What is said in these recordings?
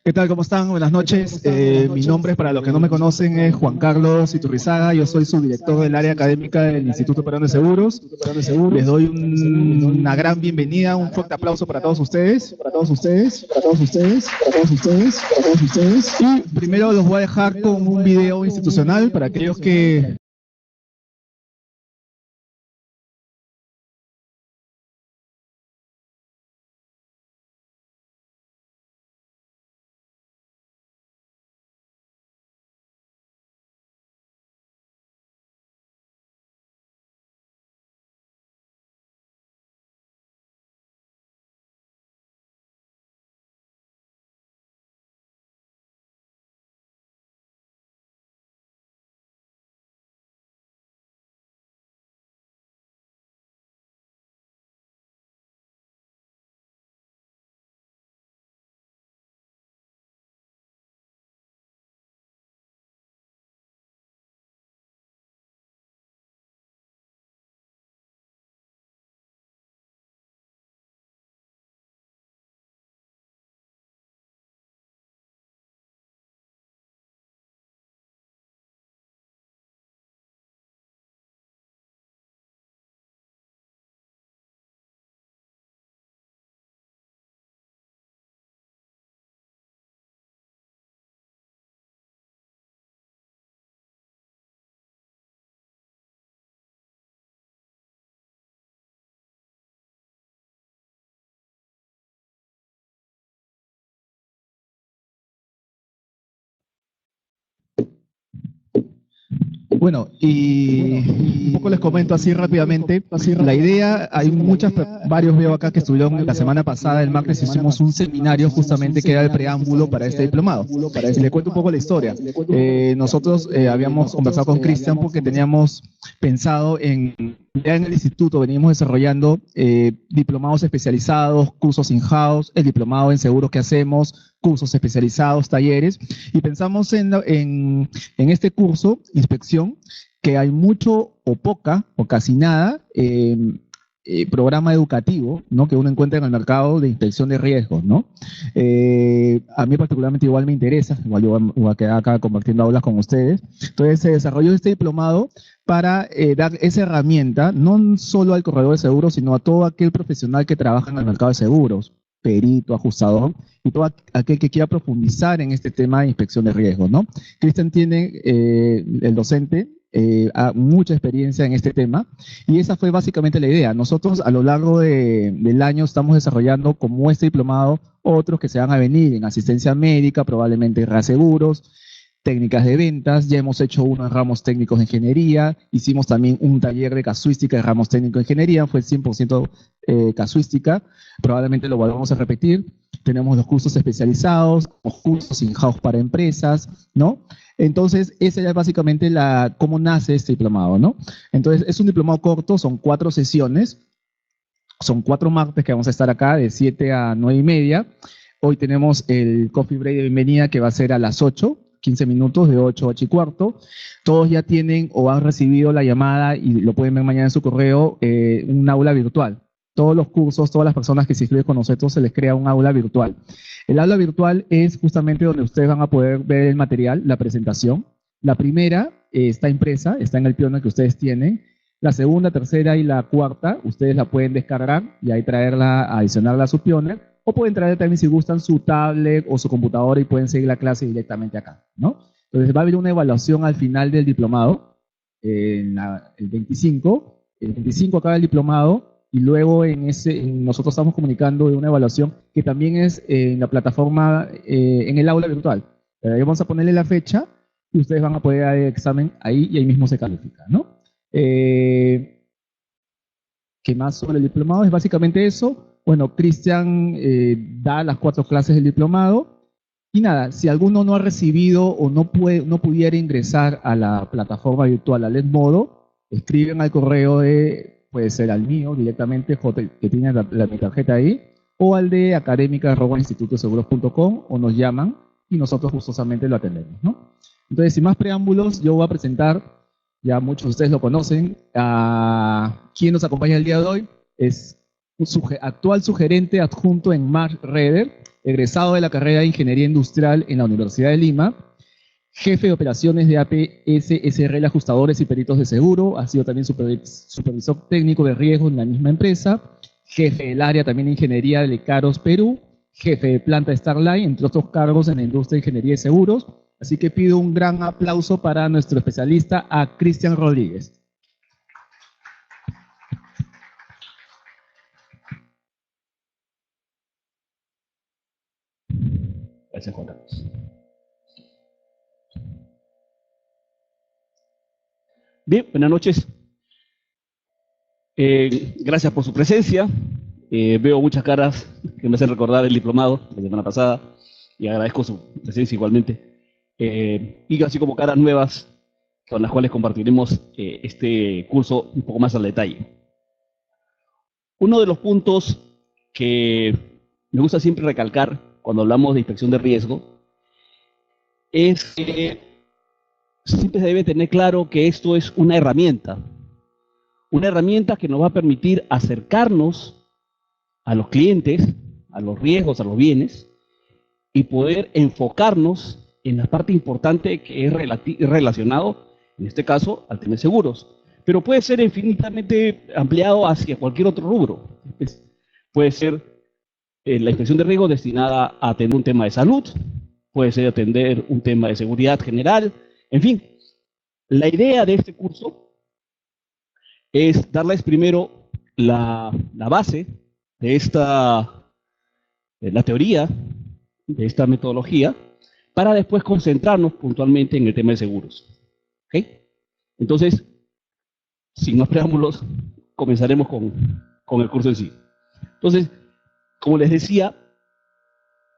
¿Qué tal? ¿Cómo están? Buenas noches. Mi nombre, para los que no me conocen, es Juan Carlos Iturrizaga. Yo soy subdirector del área académica del Instituto Peruano de Seguros. Les doy una gran bienvenida, un fuerte aplauso para todos ustedes. Y primero los voy a dejar con un video institucional para aquellos que... Bueno, y un poco les comento así rápidamente. La idea, hay varios veo acá que estuvieron la semana pasada, el martes, hicimos un seminario justamente que era el preámbulo para este diplomado. Y le cuento un poco la historia. Nosotros habíamos conversado con Cristian porque teníamos pensado ya en el instituto venimos desarrollando diplomados especializados, cursos in-house, el diplomado en seguros que hacemos, cursos especializados, talleres, y pensamos en este curso, inspección, que hay mucho o poca o casi nada programa educativo, ¿no? Que uno encuentra en el mercado de inspección de riesgos, ¿no? A mí particularmente igual me interesa, igual yo voy a quedar acá compartiendo aulas con ustedes. Entonces se desarrolló este diplomado para dar esa herramienta, no solo al corredor de seguros, sino a todo aquel profesional que trabaja en el mercado de seguros, perito, ajustador, y todo aquel que quiera profundizar en este tema de inspección de riesgos, ¿no? Cristian tiene, el docente, mucha experiencia en este tema, y esa fue básicamente la idea. Nosotros a lo largo del año estamos desarrollando como este diplomado otros que se van a venir en asistencia médica, probablemente reaseguros, técnicas de ventas, ya hemos hecho uno en ramos técnicos de ingeniería, hicimos también un taller de casuística de ramos técnicos de ingeniería, fue 100% casuística, probablemente lo volvamos a repetir. Tenemos los cursos especializados, los cursos in-house para empresas, ¿no? Entonces, esa ya es básicamente cómo nace este diplomado, ¿no? Entonces, es un diplomado corto, son 4 sesiones, son 4 martes que vamos a estar acá de 7 a 9 y media. Hoy tenemos el coffee break de bienvenida que va a ser a las 8, 15 minutos, de 8 a 8 y cuarto. Todos ya tienen o han recibido la llamada, y lo pueden ver mañana en su correo, un aula virtual. Todos los cursos, todas las personas que se inscriben con nosotros, se les crea un aula virtual. El aula virtual es justamente donde ustedes van a poder ver el material, la presentación. La primera está impresa, está en el pioner que ustedes tienen. La segunda, tercera y la cuarta, ustedes la pueden descargar y ahí traerla, adicionarla a su pioner. O pueden traer también, si gustan, su tablet o su computadora y pueden seguir la clase directamente acá, ¿no? Entonces va a haber una evaluación al final del diplomado, el 25. El 25 acaba el diplomado y luego nosotros estamos comunicando de una evaluación que también es en la plataforma, en el aula virtual. Ahí vamos a ponerle la fecha y ustedes van a poder dar el examen ahí y ahí mismo se califica, ¿no? ¿Qué más sobre el diplomado? Es básicamente eso. Bueno, Cristian da las 4 clases del diplomado. Y nada, si alguno no ha recibido o no pudiera ingresar a la plataforma virtual, al Edmodo, escriben al correo puede ser al mío directamente, que tiene mi tarjeta ahí, o al de académica@institutoseguros.com, o nos llaman y nosotros gustosamente lo atendemos, ¿no? Entonces, sin más preámbulos, yo voy a presentar, ya muchos de ustedes lo conocen, a quien nos acompaña el día de hoy. Es actual sugerente adjunto en Marsh Redder, egresado de la carrera de Ingeniería Industrial en la Universidad de Lima, jefe de operaciones de APS SRL Ajustadores y Peritos de Seguro, ha sido también supervisor técnico de riesgos en la misma empresa, jefe del área también de Ingeniería de Caros Perú, jefe de planta de Starline, entre otros cargos en la industria de Ingeniería de Seguros. Así que pido un gran aplauso para nuestro especialista, a Cristian Rodríguez. Gracias, Juan Carlos. Bien, buenas noches. Gracias por su presencia. Veo muchas caras que me hacen recordar el diplomado de la semana pasada y agradezco su presencia igualmente. Y así como caras nuevas con las cuales compartiremos este curso un poco más al detalle. Uno de los puntos que me gusta siempre recalcar cuando hablamos de inspección de riesgo es que siempre se debe tener claro que esto es una herramienta que nos va a permitir acercarnos a los clientes, a los riesgos, a los bienes, y poder enfocarnos en la parte importante que es relacionado, en este caso, al tema de seguros. Pero puede ser infinitamente ampliado hacia cualquier otro rubro. Puede ser la inspección de riesgo destinada a atender un tema de salud, puede ser atender un tema de seguridad general, en fin. La idea de este curso es darles primero la base de la teoría, de esta metodología, para después concentrarnos puntualmente en el tema de seguros. ¿Ok? Entonces, sin más preámbulos, comenzaremos con el curso en sí. Entonces, como les decía,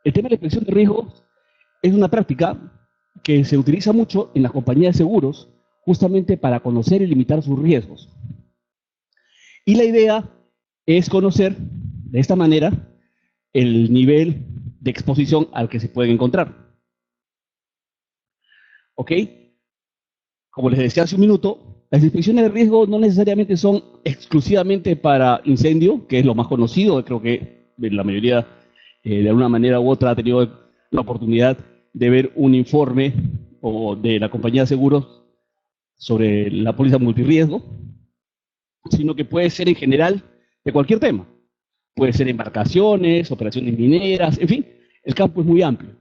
el tema de la inspección de riesgo es una práctica que se utiliza mucho en las compañías de seguros justamente para conocer y limitar sus riesgos. Y la idea es conocer de esta manera el nivel de exposición al que se pueden encontrar. ¿Ok? Como les decía hace un minuto, las inspecciones de riesgo no necesariamente son exclusivamente para incendio, que es lo más conocido. Creo que la mayoría, de alguna manera u otra, ha tenido la oportunidad de ver un informe o de la compañía de seguros sobre la póliza multirriesgo, sino que puede ser en general de cualquier tema. Puede ser embarcaciones, operaciones mineras, en fin, el campo es muy amplio.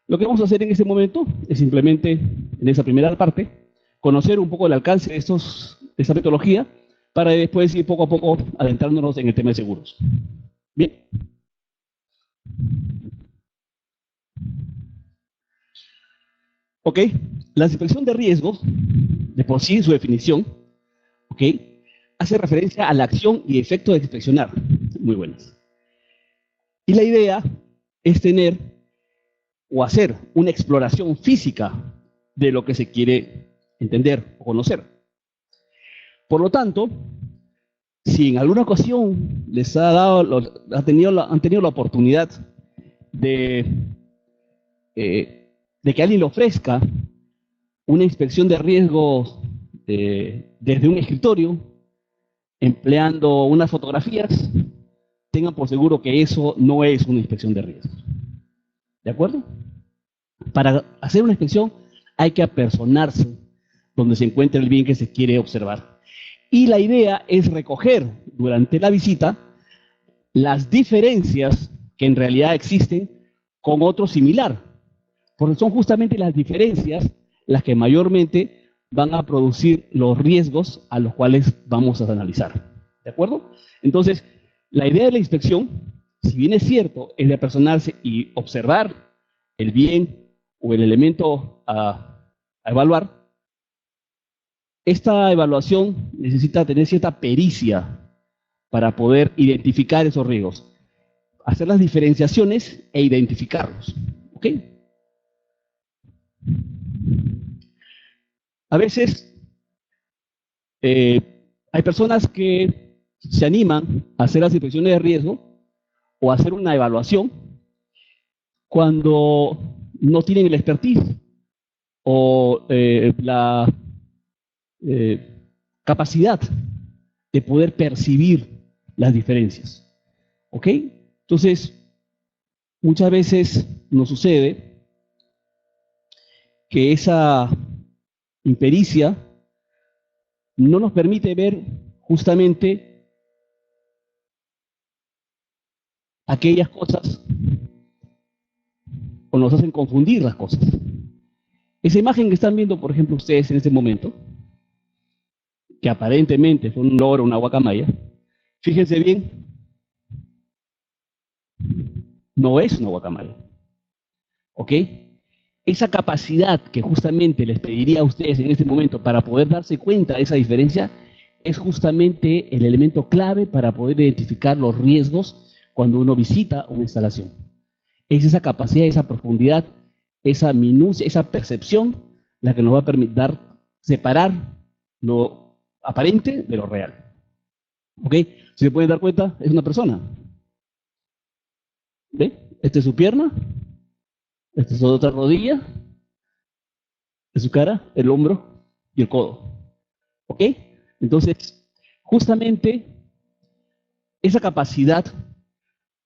Lo que vamos a hacer en este momento es simplemente, en esa primera parte, conocer un poco el alcance de esta metodología para después ir poco a poco adentrándonos en el tema de seguros. Bien. Ok, la inspección de riesgos, de por sí su definición, ok, hace referencia a la acción y efecto de inspeccionar. Muy buenas. Y la idea es tener o hacer una exploración física de lo que se quiere entender o conocer. Por lo tanto, si en alguna ocasión les han tenido la oportunidad de que alguien le ofrezca una inspección de riesgos desde un escritorio, empleando unas fotografías, tengan por seguro que eso no es una inspección de riesgos. ¿De acuerdo? Para hacer una inspección hay que apersonarse donde se encuentra el bien que se quiere observar. Y la idea es recoger durante la visita las diferencias que en realidad existen con otro similar, porque son justamente las diferencias las que mayormente van a producir los riesgos a los cuales vamos a analizar. ¿De acuerdo? Entonces, la idea de la inspección, si bien es cierto, es de apersonarse y observar el bien o el elemento a evaluar, esta evaluación necesita tener cierta pericia para poder identificar esos riesgos, hacer las diferenciaciones e identificarlos. ¿Ok? A veces hay personas que se animan a hacer las inspecciones de riesgo o a hacer una evaluación cuando no tienen el expertise o la capacidad de poder percibir las diferencias. ¿Ok? Entonces, muchas veces nos sucede que esa impericia no nos permite ver justamente aquellas cosas o nos hacen confundir las cosas. Esa imagen que están viendo, por ejemplo, ustedes en este momento, que aparentemente son un loro, una guacamaya, fíjense bien, no es una guacamaya. ¿Ok? Esa capacidad que justamente les pediría a ustedes en este momento para poder darse cuenta de esa diferencia es justamente el elemento clave para poder identificar los riesgos cuando uno visita una instalación. Es esa capacidad, esa profundidad, esa minucia, esa percepción la que nos va a permitir separar lo aparente de lo real. ¿Ok? Si se pueden dar cuenta, es una persona. ¿Ve? Esta es su pierna, esta es su otra rodilla, de su cara, el hombro y el codo. ¿Ok? Entonces, justamente esa capacidad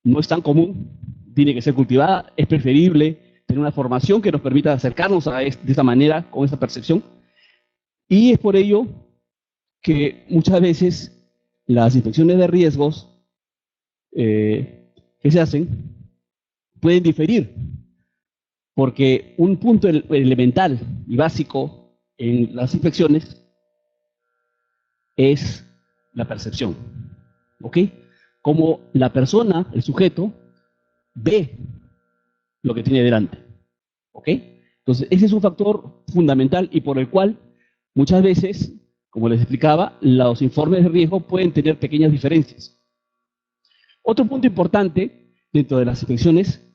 no es tan común, tiene que ser cultivada, es preferible tener una formación que nos permita acercarnos de esta manera, con esa percepción, y es por ello que muchas veces las inspecciones de riesgos que se hacen pueden diferir, porque un punto elemental y básico en las inspecciones es la percepción, ¿ok? Como la persona, el sujeto, ve lo que tiene delante, ¿ok? Entonces, ese es un factor fundamental y por el cual muchas veces, como les explicaba, los informes de riesgo pueden tener pequeñas diferencias. Otro punto importante dentro de las inspecciones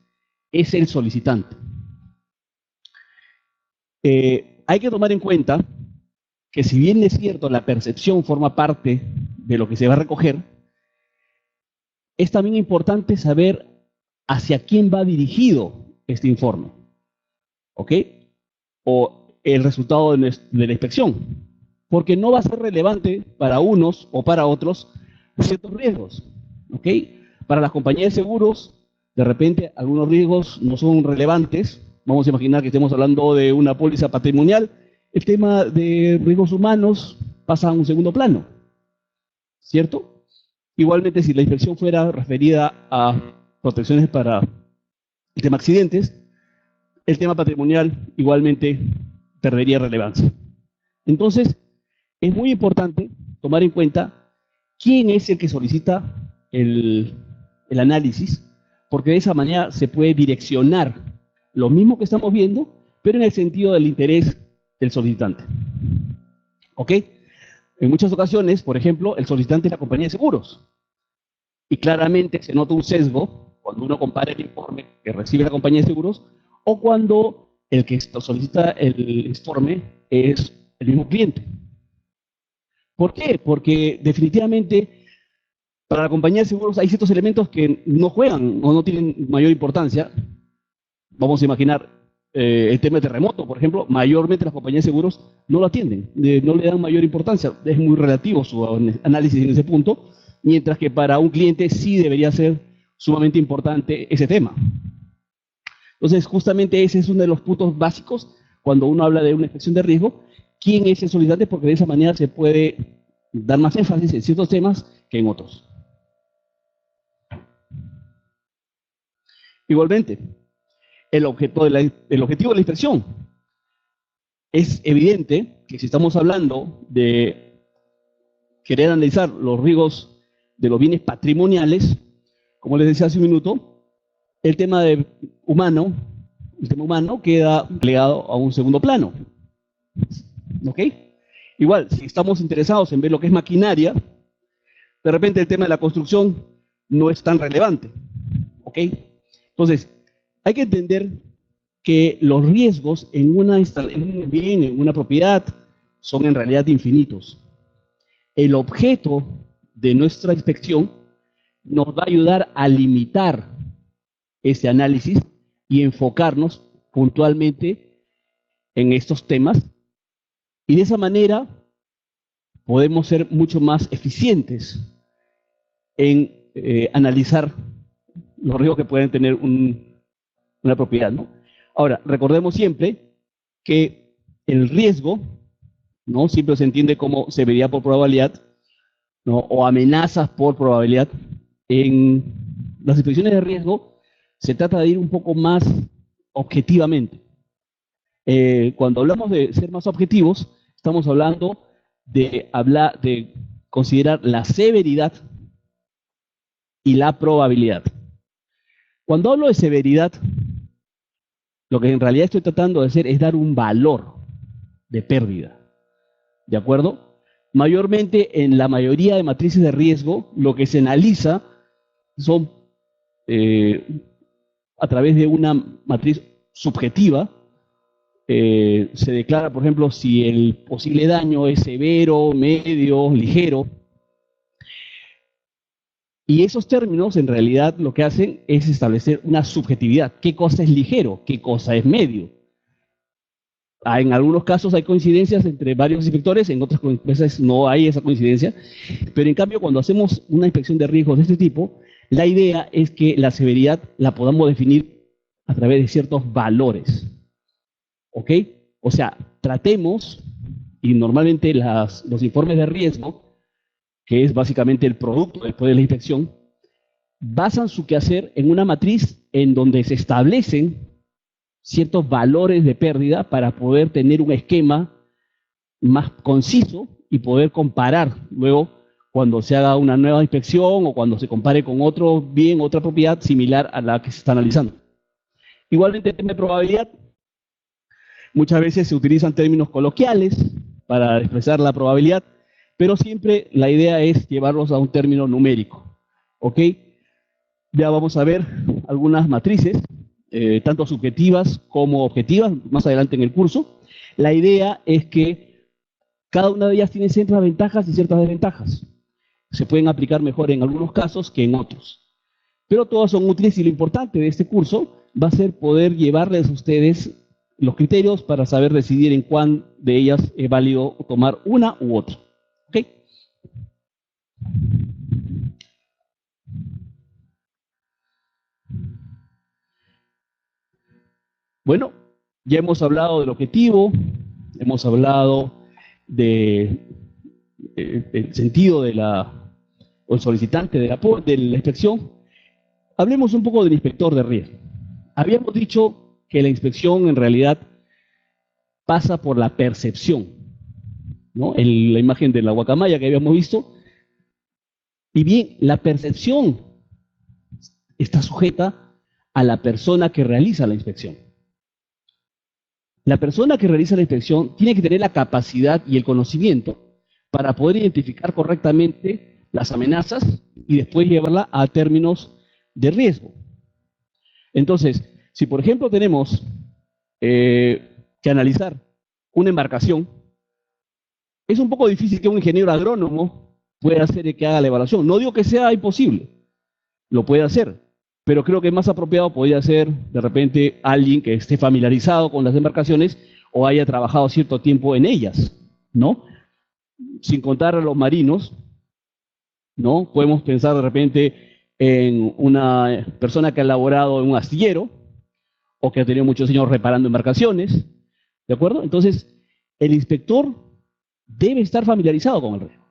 es el solicitante. Hay que tomar en cuenta que si bien es cierto la percepción forma parte de lo que se va a recoger, es también importante saber hacia quién va dirigido este informe, ¿ok? O el resultado de la inspección, porque no va a ser relevante para unos o para otros ciertos riesgos, ¿ok? Para las compañías de seguros, de repente algunos riesgos no son relevantes. Vamos a imaginar que estemos hablando de una póliza patrimonial, el tema de riesgos humanos pasa a un segundo plano, ¿cierto? Igualmente, si la inspección fuera referida a protecciones para el tema accidentes, el tema patrimonial igualmente perdería relevancia. Entonces, es muy importante tomar en cuenta quién es el que solicita el análisis, porque de esa manera se puede direccionar lo mismo que estamos viendo, pero en el sentido del interés del solicitante. ¿Ok? En muchas ocasiones, por ejemplo, el solicitante es la compañía de seguros. Y claramente se nota un sesgo cuando uno compara el informe que recibe la compañía de seguros o cuando el que solicita el informe es el mismo cliente. ¿Por qué? Porque definitivamente para la compañía de seguros hay ciertos elementos que no juegan o no tienen mayor importancia. Vamos a imaginar el tema de terremoto, por ejemplo, mayormente las compañías de seguros no lo atienden, no le dan mayor importancia, es muy relativo su análisis en ese punto, mientras que para un cliente sí debería ser sumamente importante ese tema. Entonces, justamente ese es uno de los puntos básicos cuando uno habla de una inspección de riesgo, quién es el solicitante, porque de esa manera se puede dar más énfasis en ciertos temas que en otros. Igualmente, el objetivo de la inspección. Es evidente que si estamos hablando de querer analizar los riesgos de los bienes patrimoniales, como les decía hace un minuto, el tema humano queda plegado a un segundo plano. ¿Ok? Igual, si estamos interesados en ver lo que es maquinaria, de repente el tema de la construcción no es tan relevante. ¿Ok? Entonces, hay que entender que los riesgos en un bien, en una propiedad, son en realidad infinitos. El objeto de nuestra inspección nos va a ayudar a limitar ese análisis y enfocarnos puntualmente en estos temas, y de esa manera podemos ser mucho más eficientes en analizar los riesgos que pueden tener un una propiedad, ¿no? Ahora, recordemos siempre que el riesgo, ¿no? Siempre se entiende como severidad por probabilidad, ¿no? O amenazas por probabilidad. En las inspecciones de riesgo se trata de ir un poco más objetivamente. Cuando hablamos de ser más objetivos, estamos hablando de considerar la severidad y la probabilidad. Cuando hablo de severidad, lo que en realidad estoy tratando de hacer es dar un valor de pérdida, ¿de acuerdo? Mayormente en la mayoría de matrices de riesgo, lo que se analiza son a través de una matriz subjetiva. Se declara, por ejemplo, si el posible daño es severo, medio, ligero. Y esos términos, en realidad, lo que hacen es establecer una subjetividad. ¿Qué cosa es ligero? ¿Qué cosa es medio? En algunos casos hay coincidencias entre varios inspectores, en otras veces no hay esa coincidencia. Pero en cambio, cuando hacemos una inspección de riesgos de este tipo, la idea es que la severidad la podamos definir a través de ciertos valores. ¿Ok? O sea, tratemos, y normalmente los informes de riesgo, que es básicamente el producto después de la inspección, basan su quehacer en una matriz en donde se establecen ciertos valores de pérdida para poder tener un esquema más conciso y poder comparar luego cuando se haga una nueva inspección o cuando se compare con otro bien, otra propiedad similar a la que se está analizando. Igualmente, el tema de probabilidad. Muchas veces se utilizan términos coloquiales para expresar la probabilidad, pero siempre la idea es llevarlos a un término numérico. ¿Ok? Ya vamos a ver algunas matrices, tanto subjetivas como objetivas, más adelante en el curso. La idea es que cada una de ellas tiene ciertas ventajas y ciertas desventajas. Se pueden aplicar mejor en algunos casos que en otros. Pero todas son útiles y lo importante de este curso va a ser poder llevarles a ustedes los criterios para saber decidir en cuál de ellas es válido tomar una u otra. ¿Ok? Bueno, ya hemos hablado del objetivo, hemos hablado del sentido de o el solicitante de la inspección. Hablemos un poco del inspector de riesgo. Habíamos dicho que la inspección en realidad pasa por la percepción, ¿no? En la imagen de la guacamaya que habíamos visto. Y bien, la percepción está sujeta a la persona que realiza la inspección. La persona que realiza la inspección tiene que tener la capacidad y el conocimiento para poder identificar correctamente las amenazas y después llevarla a términos de riesgo. Entonces, si por ejemplo tenemos que analizar una embarcación, es un poco difícil que un ingeniero agrónomo pueda hacer y que haga la evaluación. No digo que sea imposible, lo puede hacer, pero creo que más apropiado podría ser de repente alguien que esté familiarizado con las embarcaciones o haya trabajado cierto tiempo en ellas, ¿no? Sin contar a los marinos, ¿no? Podemos pensar de repente en una persona que ha laborado en un astillero o que ha tenido muchos años reparando embarcaciones, ¿de acuerdo? Entonces, el inspector debe estar familiarizado con el riesgo.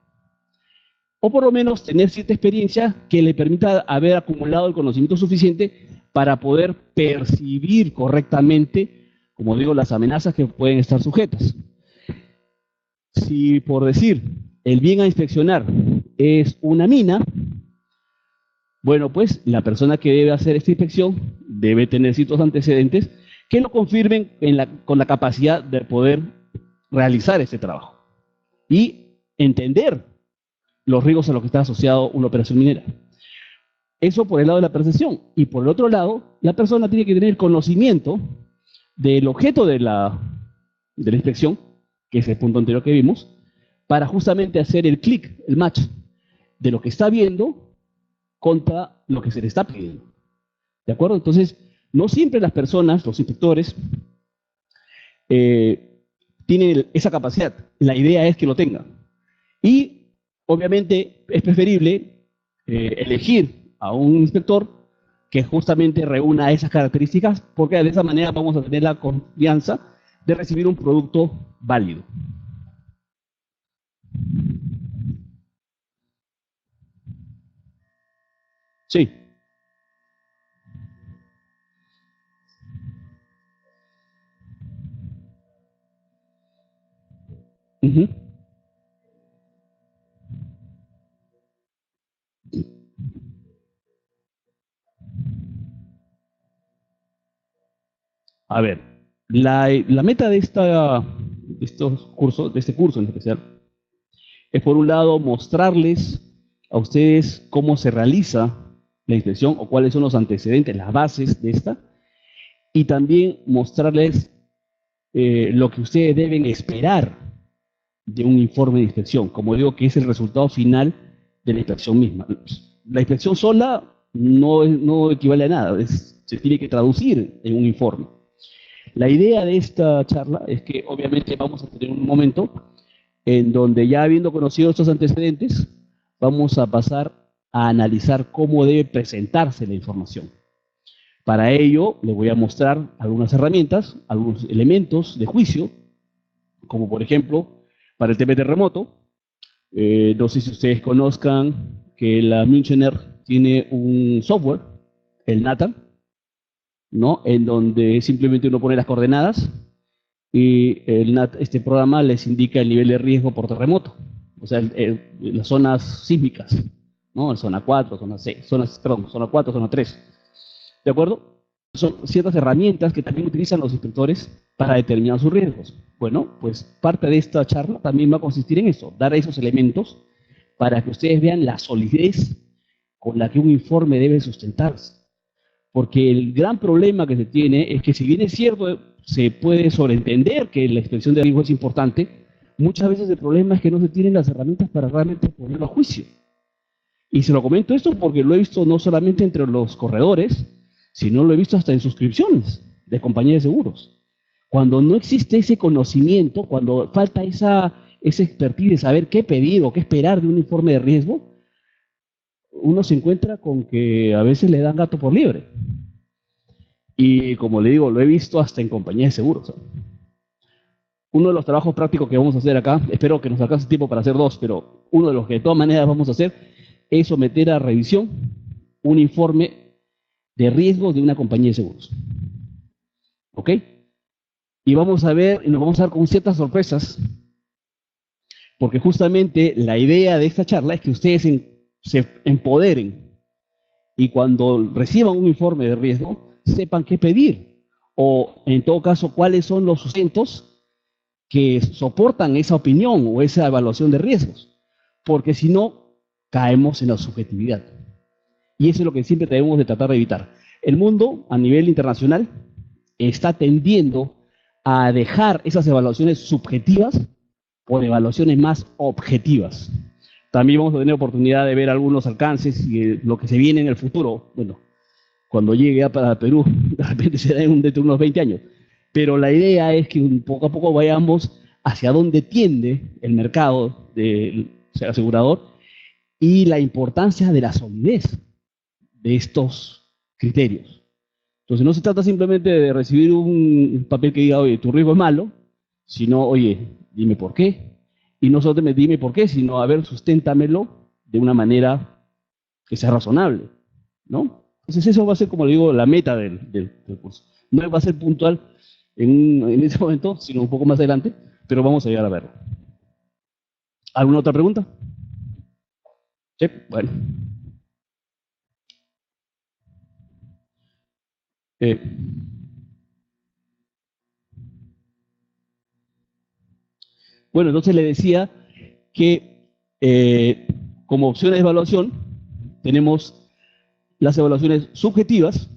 O por lo menos tener cierta experiencia que le permita haber acumulado el conocimiento suficiente para poder percibir correctamente, como digo, las amenazas que pueden estar sujetas. Si, por decir, el bien a inspeccionar es una mina, bueno, pues la persona que debe hacer esta inspección debe tener ciertos antecedentes que lo confirmen con la capacidad de poder realizar este trabajo y entender los riesgos a los que está asociado una operación minera. Eso por el lado de la percepción. Y por el otro lado, la persona tiene que tener conocimiento del objeto de la inspección, que es el punto anterior que vimos, para justamente hacer el clic, el match, de lo que está viendo contra lo que se le está pidiendo. ¿De acuerdo? Entonces, no siempre las personas, los inspectores, tienen esa capacidad. La idea es que lo tengan. Y obviamente es preferible elegir a un inspector que justamente reúna esas características, porque de esa manera vamos a tener la confianza de recibir un producto válido. Sí. Uh-huh. A ver, la meta de estos cursos, de este curso en especial, es por un lado mostrarles a ustedes cómo se realiza la inspección o cuáles son los antecedentes, las bases de esta, y también mostrarles lo que ustedes deben esperar de un informe de inspección, como digo, que es el resultado final de la inspección misma. La inspección sola no equivale a nada, se tiene que traducir en un informe. La idea de esta charla es que obviamente vamos a tener un momento en donde, ya habiendo conocido estos antecedentes, vamos a pasar a analizar cómo debe presentarse la información. Para ello, les voy a mostrar algunas herramientas, algunos elementos de juicio, como por ejemplo, para el tema de terremoto. No sé si ustedes conozcan que la Münchener tiene un software, el NATAM, ¿no? En donde simplemente uno pone las coordenadas y este programa les indica el nivel de riesgo por terremoto, o sea, las zonas sísmicas, ¿no? Zona 4, zona 6, zona 4, zona 3. ¿De acuerdo? Son ciertas herramientas que también utilizan los inspectores para determinar sus riesgos. Bueno, pues parte de esta charla también va a consistir en eso, dar esos elementos para que ustedes vean la solidez con la que un informe debe sustentarse. Porque el gran problema que se tiene es que, si bien es cierto, se puede sobreentender que la inspección de riesgo es importante, muchas veces el problema es que no se tienen las herramientas para realmente ponerlo a juicio. Y se lo comento esto porque lo he visto no solamente entre los corredores, sino lo he visto hasta en suscripciones de compañías de seguros. Cuando no existe ese conocimiento, cuando falta esa expertise de saber qué pedir o qué esperar de un informe de riesgo, uno se encuentra con que a veces le dan gato por liebre. Y como le digo, lo he visto hasta en compañías de seguros. Uno de los trabajos prácticos que vamos a hacer acá, espero que nos alcance tiempo para hacer dos, pero uno de los que de todas maneras vamos a hacer es someter a revisión un informe de riesgo de una compañía de seguros. ¿Ok? Y vamos a ver, y nos vamos a dar con ciertas sorpresas, porque justamente la idea de esta charla es que ustedes se empoderen y cuando reciban un informe de riesgo sepan qué pedir, o en todo caso cuáles son los sustentos que soportan esa opinión o esa evaluación de riesgos, porque si no, caemos en la subjetividad. Y eso es lo que siempre debemos de tratar de evitar. El mundo, a nivel internacional, está tendiendo a dejar esas evaluaciones subjetivas por evaluaciones más objetivas. También vamos a tener oportunidad de ver algunos alcances y lo que se viene en el futuro. Bueno, cuando llegue a para Perú, de repente será dentro de unos 20 años. Pero la idea es que poco a poco vayamos hacia dónde tiende el mercado del asegurador y la importancia de la solidez de estos criterios. Entonces no se trata simplemente de recibir un papel que diga, oye, tu riesgo es malo, sino, oye, dime por qué. Y no solo dime por qué, sino, a ver, susténtamelo de una manera que sea razonable, ¿no? Entonces eso va a ser, como le digo, la meta del curso. No va a ser puntual en ese momento, sino un poco más adelante, pero vamos a llegar a verlo. ¿Alguna otra pregunta? Sí, bueno. Bueno, entonces le decía que como opciones de evaluación tenemos las evaluaciones subjetivas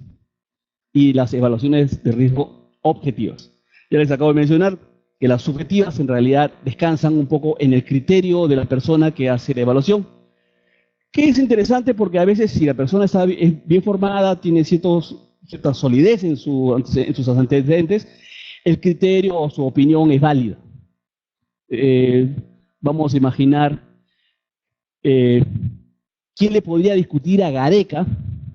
y las evaluaciones de riesgo objetivas. Ya les acabo de mencionar que las subjetivas en realidad descansan un poco en el criterio de la persona que hace la evaluación, que es interesante porque a veces, si la persona es bien formada, tiene cierta solidez en sus antecedentes, el criterio o su opinión es válida. Vamos a imaginar quién le podría discutir a Gareca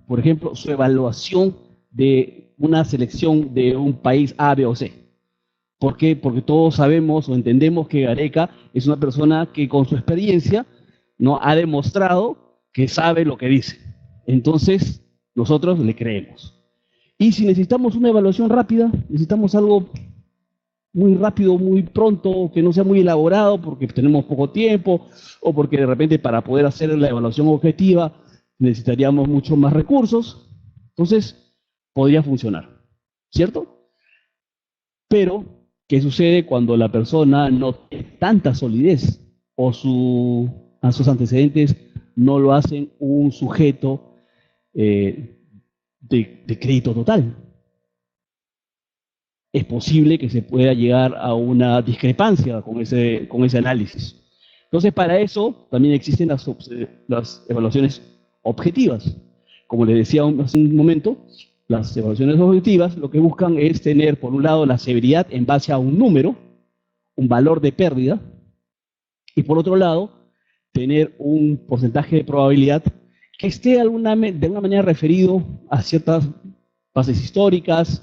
por ejemplo, su evaluación de una selección de un país A, B o C. ¿Por qué? Porque todos sabemos o entendemos que Gareca es una persona que con su experiencia no ha demostrado que sabe lo que dice. Entonces, nosotros le creemos. Y si necesitamos una evaluación rápida, necesitamos algo muy rápido, muy pronto, que no sea muy elaborado porque tenemos poco tiempo o porque de repente para poder hacer la evaluación objetiva necesitaríamos mucho más recursos, entonces podría funcionar, ¿cierto? Pero, ¿qué sucede cuando la persona no tiene tanta solidez o a sus antecedentes no lo hacen un sujeto de crédito total? Es posible que se pueda llegar a una discrepancia con ese análisis. Entonces, para eso también existen las evaluaciones objetivas. Como les decía hace un momento, las evaluaciones objetivas lo que buscan es tener, por un lado, la severidad en base a un número, un valor de pérdida, y por otro lado, tener un porcentaje de probabilidad que esté de alguna manera referido a ciertas bases históricas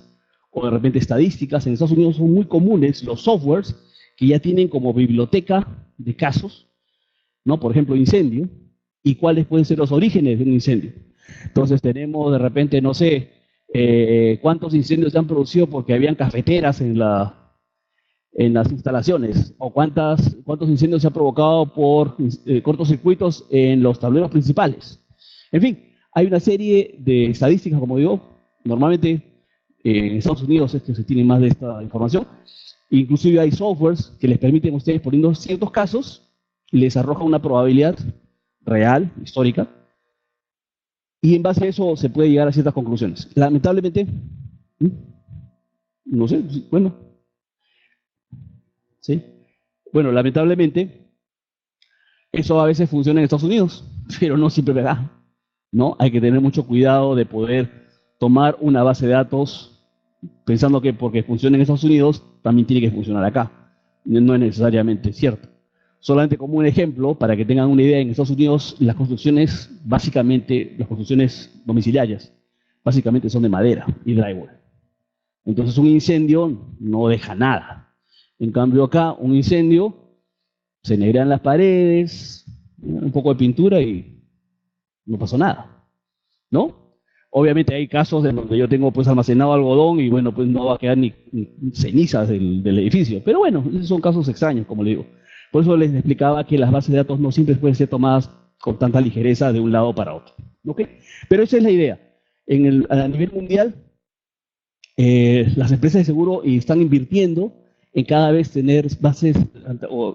o de repente estadísticas. En Estados Unidos son muy comunes los softwares que ya tienen como biblioteca de casos, ¿no? Por ejemplo, incendio, y cuáles pueden ser los orígenes de un incendio. Entonces tenemos de repente, no sé, cuántos incendios se han producido porque habían cafeteras en las instalaciones, o cuántos incendios se han provocado por cortocircuitos en los tableros principales. En fin, hay una serie de estadísticas, como digo, normalmente en Estados Unidos es que se tiene más de esta información. Inclusive hay softwares que les permiten a ustedes, poniendo ciertos casos, les arroja una probabilidad real, histórica, y en base a eso se puede llegar a ciertas conclusiones. Lamentablemente, no sé, bueno, ¿sí? Bueno, lamentablemente, eso a veces funciona en Estados Unidos, pero no siempre es verdad, ¿no? Hay que tener mucho cuidado de poder tomar una base de datos pensando que porque funciona en Estados Unidos, también tiene que funcionar acá. No es necesariamente cierto. Solamente como un ejemplo, para que tengan una idea, en Estados Unidos las construcciones, básicamente, las construcciones domiciliarias, básicamente son de madera y drywall. Entonces un incendio no deja nada. En cambio acá, un incendio, se negrean las paredes, un poco de pintura y no pasó nada, ¿no? Obviamente hay casos en donde yo tengo pues almacenado algodón y bueno, pues no va a quedar ni cenizas del edificio. Pero bueno, esos son casos extraños, como le digo. Por eso les explicaba que las bases de datos no siempre pueden ser tomadas con tanta ligereza de un lado para otro. ¿Ok? Pero esa es la idea. A nivel mundial, las empresas de seguro están invirtiendo en cada vez tener bases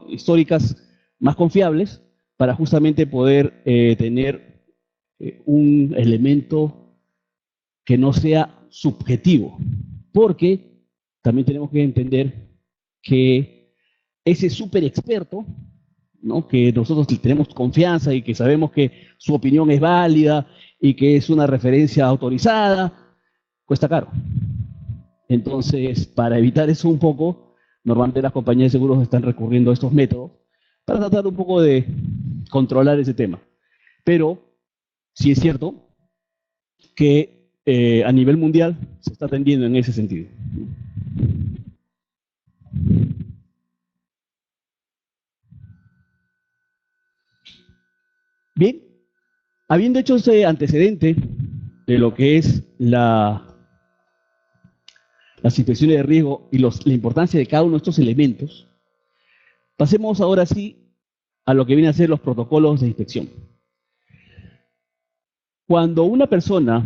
históricas más confiables para justamente poder tener un elemento que no sea subjetivo, porque también tenemos que entender que ese súper experto, ¿no? Que nosotros tenemos confianza y que sabemos que su opinión es válida y que es una referencia autorizada, cuesta caro. Entonces, para evitar eso un poco, normalmente las compañías de seguros están recurriendo a estos métodos para tratar un poco de controlar ese tema. Pero sí es cierto que a nivel mundial se está tendiendo en ese sentido. Bien, habiendo hecho ese antecedente de lo que es las inspecciones de riesgo y la importancia de cada uno de estos elementos, pasemos ahora sí a lo que viene a ser los protocolos de inspección. Cuando una persona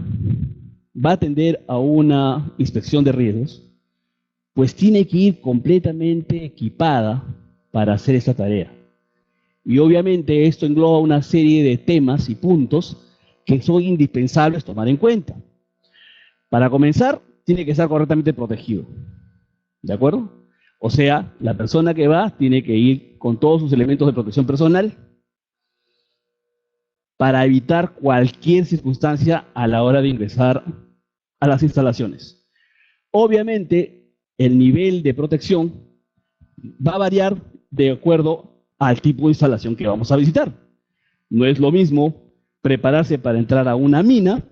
va a atender a una inspección de riesgos, pues tiene que ir completamente equipada para hacer esta tarea. Y obviamente esto engloba una serie de temas y puntos que son indispensables tomar en cuenta. Para comenzar, tiene que estar correctamente protegido. ¿De acuerdo? O sea, la persona que va tiene que ir con todos sus elementos de protección personal para evitar cualquier circunstancia a la hora de ingresar a las instalaciones. Obviamente, el nivel de protección va a variar de acuerdo al tipo de instalación que vamos a visitar. No es lo mismo prepararse para entrar a una mina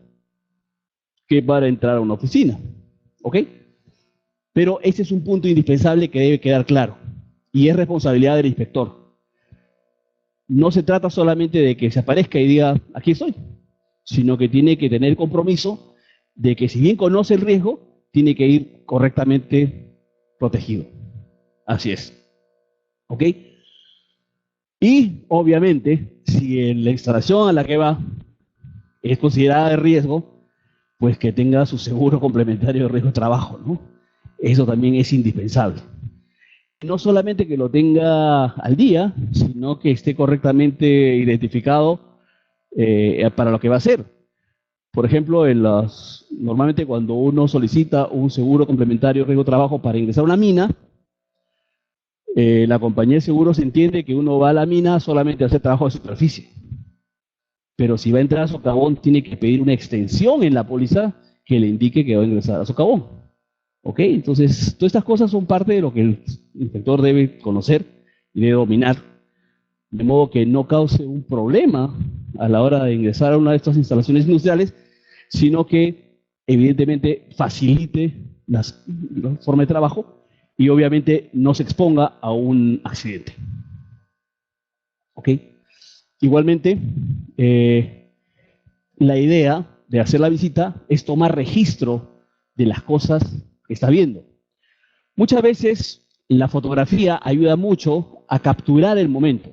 que para entrar a una oficina. ¿Ok? Pero ese es un punto indispensable que debe quedar claro, y es responsabilidad del inspector. No se trata solamente de que se aparezca y diga, aquí estoy, sino que tiene que tener compromiso de que si bien conoce el riesgo, tiene que ir correctamente protegido. Así es. ¿Ok? Y obviamente, si en la instalación a la que va es considerada de riesgo, pues que tenga su seguro complementario de riesgo de trabajo, ¿no? Eso también es indispensable. No solamente que lo tenga al día, sino que esté correctamente identificado para lo que va a hacer. Por ejemplo, normalmente cuando uno solicita un seguro complementario de riesgo de trabajo para ingresar a una mina, la compañía de seguros entiende que uno va a la mina solamente a hacer trabajo de superficie. Pero si va a entrar a socavón, tiene que pedir una extensión en la póliza que le indique que va a ingresar a socavón. ¿Ok? Entonces, todas estas cosas son parte de lo que el inspector debe conocer y debe dominar, de modo que no cause un problema a la hora de ingresar a una de estas instalaciones industriales, sino que evidentemente facilite la forma de trabajo y obviamente no se exponga a un accidente. ¿Ok? Igualmente, la idea de hacer la visita es tomar registro de las cosas que está viendo. Muchas veces la fotografía ayuda mucho a capturar el momento.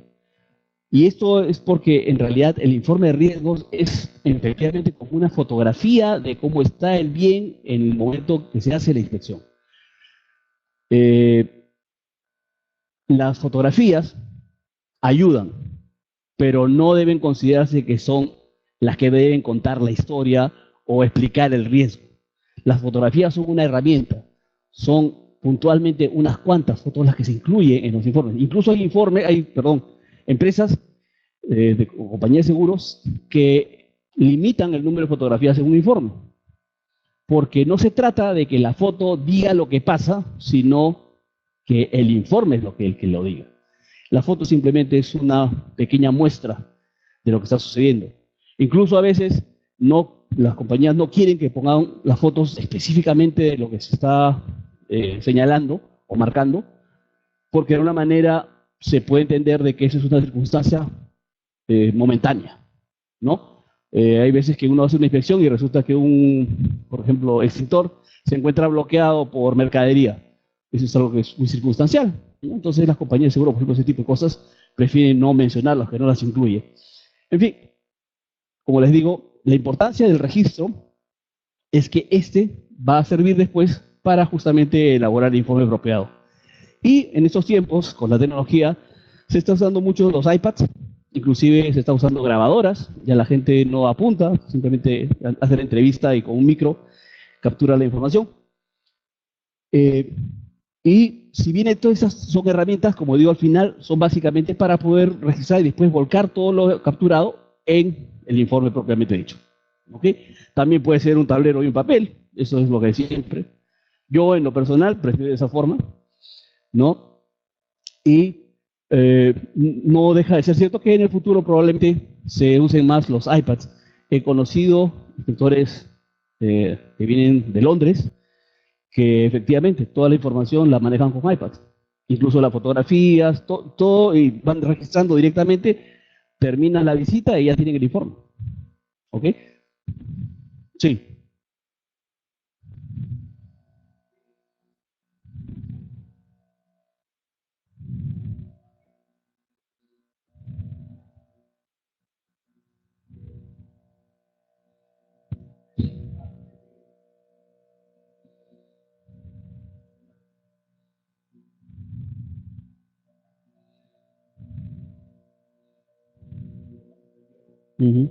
Y esto es porque en realidad el informe de riesgos es efectivamente como una fotografía de cómo está el bien en el momento que se hace la inspección. Las fotografías ayudan, pero no deben considerarse que son las que deben contar la historia o explicar el riesgo. Las fotografías son una herramienta, son puntualmente unas cuantas fotos las que se incluyen en los informes. Incluso hay empresas o compañías de seguros que limitan el número de fotografías en un informe, porque no se trata de que la foto diga lo que pasa, sino que el informe es el que lo diga. La foto simplemente es una pequeña muestra de lo que está sucediendo. Incluso a veces las compañías no quieren que pongan las fotos específicamente de lo que se está señalando o marcando, porque de una manera se puede entender de que esa es una circunstancia momentánea, ¿no? Hay veces que uno hace una inspección y resulta que por ejemplo, extintor se encuentra bloqueado por mercadería. Eso es algo que es muy circunstancial, ¿no? Entonces las compañías de seguro, por ejemplo, ese tipo de cosas, prefieren no mencionarlas, que no las incluye. En fin, como les digo, la importancia del registro es que este va a servir después para justamente elaborar el informe apropiado. Y en estos tiempos, con la tecnología, se está usando mucho los iPads, inclusive se está usando grabadoras, ya la gente no apunta, simplemente hace la entrevista y con un micro captura la información. Y si bien todas esas son herramientas, como digo al final, son básicamente para poder registrar y después volcar todo lo capturado en el informe propiamente dicho. ¿Ok? También puede ser un tablero y un papel, eso es lo que decía siempre. Yo en lo personal prefiero de esa forma, ¿no? Y no deja de ser cierto que en el futuro probablemente se usen más los iPads. He conocido inspectores que vienen de Londres que efectivamente toda la información la manejan con iPads, incluso las fotografías, todo, y van registrando directamente, terminan la visita y ya tienen el informe. ¿Ok? Sí. Uh -huh.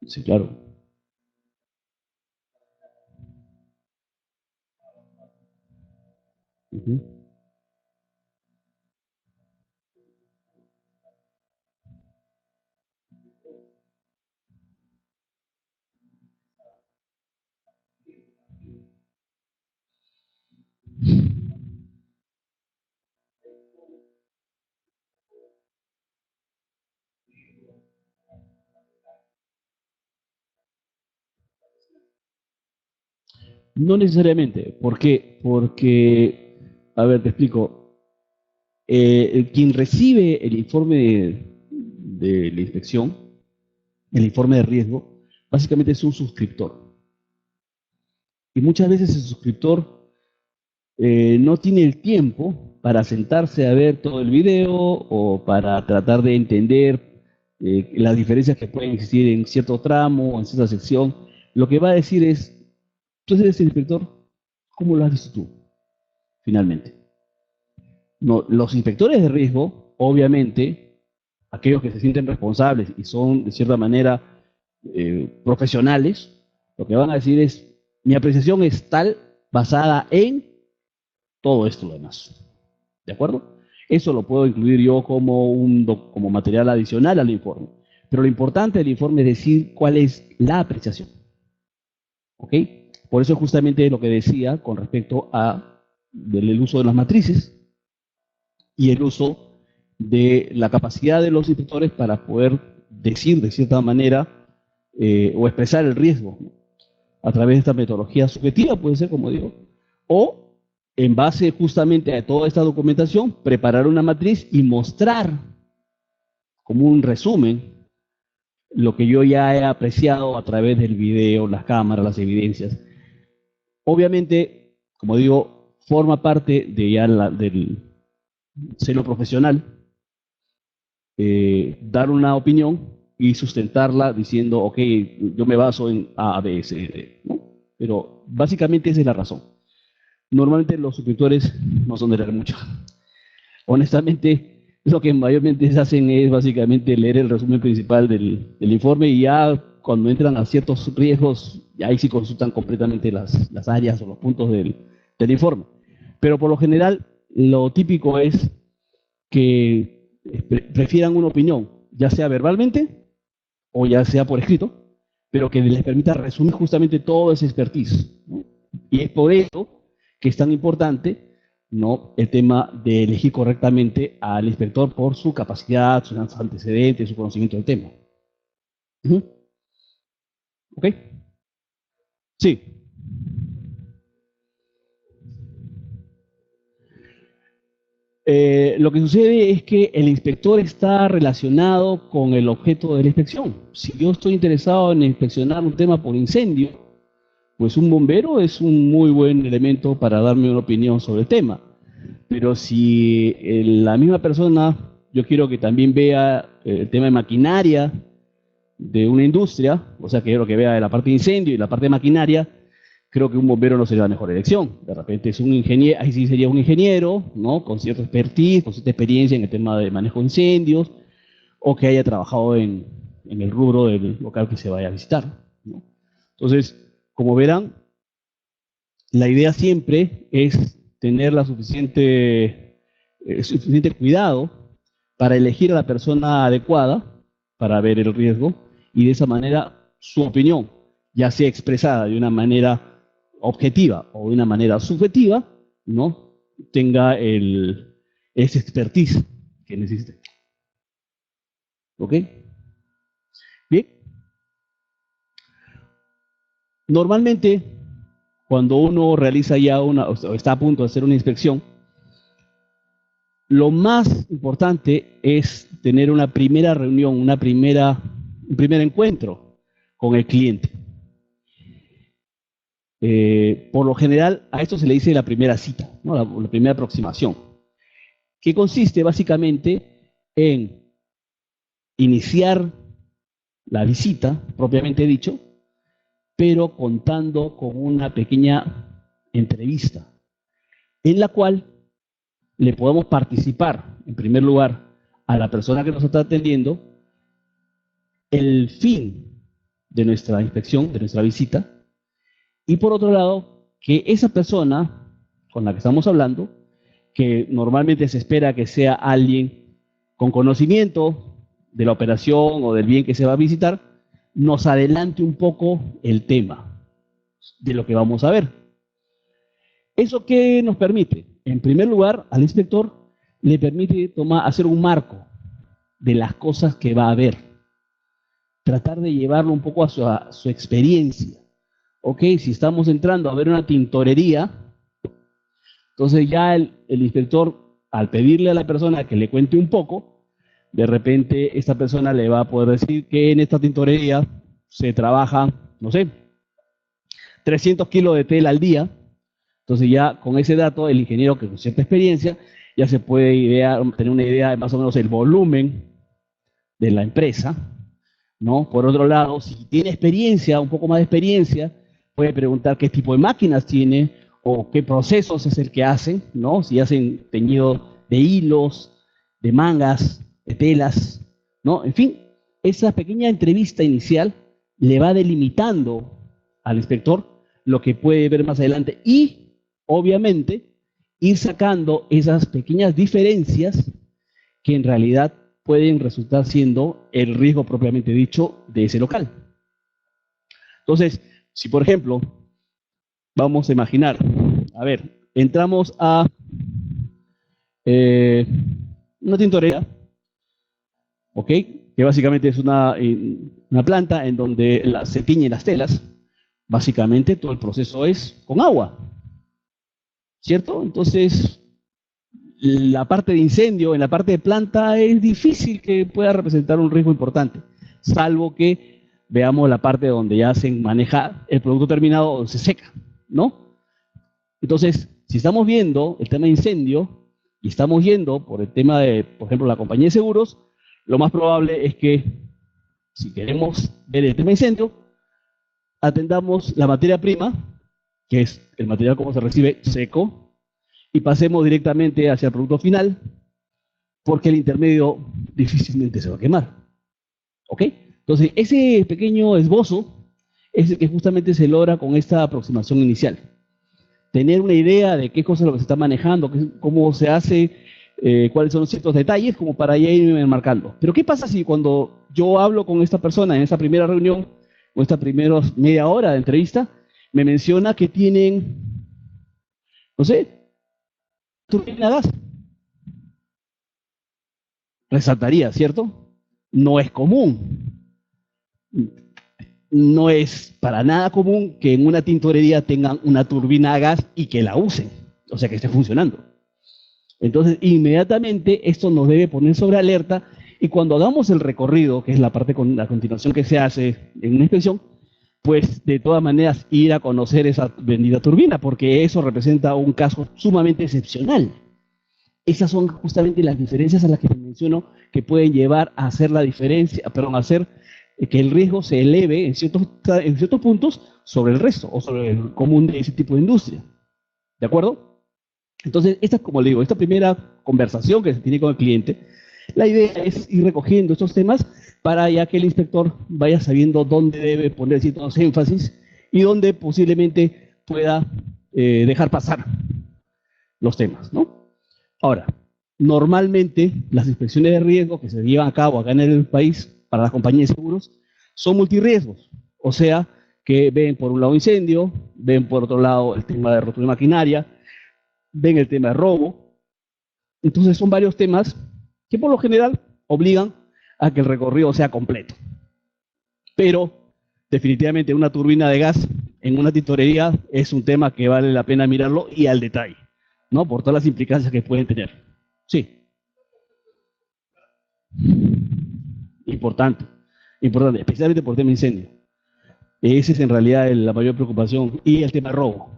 Sí, claro. Ujú. No necesariamente. ¿Por qué? Porque, a ver, te explico. Quien recibe el informe de la inspección, el informe de riesgo, básicamente es un suscriptor. Y muchas veces el suscriptor no tiene el tiempo para sentarse a ver todo el video o para tratar de entender las diferencias que pueden existir en cierto tramo o en cierta sección. Lo que va a decir es, tú eres el inspector, ¿cómo lo has visto tú, finalmente? No, los inspectores de riesgo, obviamente, aquellos que se sienten responsables y son de cierta manera profesionales, lo que van a decir es, mi apreciación es tal basada en todo esto lo demás. ¿De acuerdo? Eso lo puedo incluir yo como, como material adicional al informe. Pero lo importante del informe es decir cuál es la apreciación. ¿Ok? Por eso justamente lo que decía con respecto a del uso de las matrices y el uso de la capacidad de los inspectores para poder decir de cierta manera o expresar el riesgo, ¿no? A través de esta metodología subjetiva, puede ser como digo, o en base justamente a toda esta documentación, preparar una matriz y mostrar como un resumen lo que yo ya he apreciado a través del video, las cámaras, las evidencias. Obviamente, como digo, forma parte de ya del celo profesional, dar una opinión y sustentarla diciendo, ok, yo me baso en A, B, C, D, ¿no? Pero básicamente esa es la razón. Normalmente los suscriptores no son de leer mucho. Honestamente, lo que mayormente se hacen es básicamente leer el resumen principal del informe y ya cuando entran a ciertos riesgos, ya ahí sí consultan completamente las áreas o los puntos del informe. Pero por lo general, lo típico es que prefieran una opinión, ya sea verbalmente o ya sea por escrito, pero que les permita resumir justamente todo ese expertise, ¿no? Y es por eso que es tan importante, ¿no?, el tema de elegir correctamente al inspector por su capacidad, sus antecedentes, su conocimiento del tema. Uh-huh. ¿Ok? Sí. Lo que sucede es que el inspector está relacionado con el objeto de la inspección. Si yo estoy interesado en inspeccionar un tema por incendio, pues un bombero es un muy buen elemento para darme una opinión sobre el tema. Pero si la misma persona, yo quiero que también vea el tema de maquinaria de una industria, o sea, que quiero que vea la parte de incendio y la parte de maquinaria, creo que un bombero no sería la mejor elección. De repente es un ingeniero, ahí sí sería un ingeniero, ¿no?, con cierta expertise, con cierta experiencia en el tema de manejo de incendios, o que haya trabajado en el rubro del local que se vaya a visitar, ¿no? Entonces, como verán, la idea siempre es tener suficiente cuidado para elegir a la persona adecuada para ver el riesgo y de esa manera su opinión, ya sea expresada de una manera objetiva o de una manera subjetiva, ¿no?, tenga ese expertise que necesite. ¿Ok? Bien. Normalmente, cuando uno realiza ya o está a punto de hacer una inspección, lo más importante es tener una primera reunión, un primer encuentro con el cliente. Por lo general, a esto se le dice la primera cita, ¿no?, la primera aproximación, que consiste básicamente en iniciar la visita, propiamente dicho, pero contando con una pequeña entrevista, en la cual le podemos participar, en primer lugar, a la persona que nos está atendiendo, el fin de nuestra inspección, de nuestra visita, y por otro lado, que esa persona con la que estamos hablando que normalmente se espera que sea alguien con conocimiento de la operación o del bien que se va a visitar, nos adelante un poco el tema de lo que vamos a ver. ¿Eso qué nos permite? En primer lugar, al inspector le permite hacer un marco de las cosas que va a ver, tratar de llevarlo un poco a su experiencia. Ok, si estamos entrando a ver una tintorería, entonces ya el inspector, al pedirle a la persona que le cuente un poco, de repente esta persona le va a poder decir que en esta tintorería se trabaja, no sé, 300 kilos de tela al día. Entonces ya con ese dato, el ingeniero que con cierta experiencia ya se puede tener una idea de más o menos el volumen de la empresa, ¿no? Por otro lado, si tiene experiencia, un poco más de experiencia, puede preguntar qué tipo de máquinas tiene o qué procesos es el que hacen, ¿no? Si hacen teñido de hilos, de mangas, de telas, ¿no? En fin, esa pequeña entrevista inicial le va delimitando al inspector lo que puede ver más adelante y, obviamente, ir sacando esas pequeñas diferencias que en realidad pueden resultar siendo el riesgo propiamente dicho de ese local. Entonces, si por ejemplo, vamos a imaginar, a ver, entramos a una tintorería, ¿ok? Que básicamente es una planta en donde se tiñen las telas. Básicamente todo el proceso es con agua, ¿cierto? Entonces, la parte de incendio en la parte de planta es difícil que pueda representar un riesgo importante, salvo que veamos la parte donde ya se maneja el producto terminado o se seca, ¿no? Entonces, si estamos viendo el tema de incendio y estamos yendo por el tema de, por ejemplo, la compañía de seguros, lo más probable es que, si queremos ver el tema de incendio, atendamos la materia prima, que es el material como se recibe seco, y pasemos directamente hacia el producto final, porque el intermedio difícilmente se va a quemar. ¿Ok? Entonces, ese pequeño esbozo es el que justamente se logra con esta aproximación inicial. Tener una idea de qué cosa es lo que se está manejando, cómo se hace, cuáles son ciertos detalles, como para ya irme enmarcando. Pero ¿qué pasa si cuando yo hablo con esta persona en esta primera reunión, o esta primera media hora de entrevista, me menciona que tienen, no sé, turbina a gas? Resaltaría, ¿cierto? No es común. No es para nada común que en una tintorería tengan una turbina a gas y que la usen, o sea, que esté funcionando. Entonces, inmediatamente esto nos debe poner sobre alerta y cuando hagamos el recorrido, que es la parte a continuación que se hace en una inspección, pues de todas maneras ir a conocer esa bendita turbina, porque eso representa un caso sumamente excepcional. Esas son justamente las diferencias a las que te menciono que pueden llevar a hacer la diferencia, perdón, a hacer que el riesgo se eleve en ciertos puntos sobre el resto o sobre el común de ese tipo de industria. ¿De acuerdo? Entonces, como le digo, esta primera conversación que se tiene con el cliente, la idea es ir recogiendo estos temas para ya que el inspector vaya sabiendo dónde debe poner ciertos énfasis y dónde posiblemente pueda dejar pasar los temas, ¿no? Ahora, normalmente las inspecciones de riesgo que se llevan a cabo acá en el país para las compañías de seguros son multirriesgos, o sea, que ven por un lado incendio, ven por otro lado el tema de rotura de maquinaria, ven el tema de robo. Entonces son varios temas que por lo general obligan a que el recorrido sea completo. Pero definitivamente una turbina de gas en una tintorería es un tema que vale la pena mirarlo y al detalle, ¿no? Por todas las implicancias que pueden tener. Sí. Importante, especialmente por el tema de incendio. Esa es en realidad la mayor preocupación. Y el tema de robo.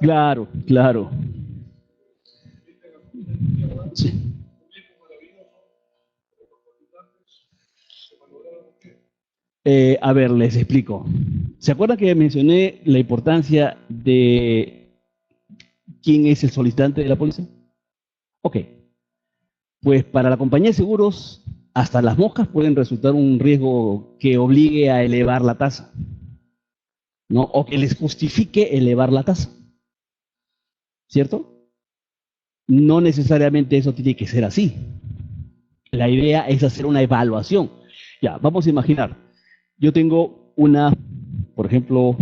Claro, claro. Sí. A ver, les explico. ¿Se acuerdan que mencioné la importancia de quién es el solicitante de la póliza? Ok. Pues para la compañía de seguros hasta las moscas pueden resultar un riesgo que obligue a elevar la tasa, ¿no? O que les justifique elevar la tasa, ¿cierto? No necesariamente eso tiene que ser así. La idea es hacer una evaluación. Ya, vamos a imaginar, yo tengo una, por ejemplo,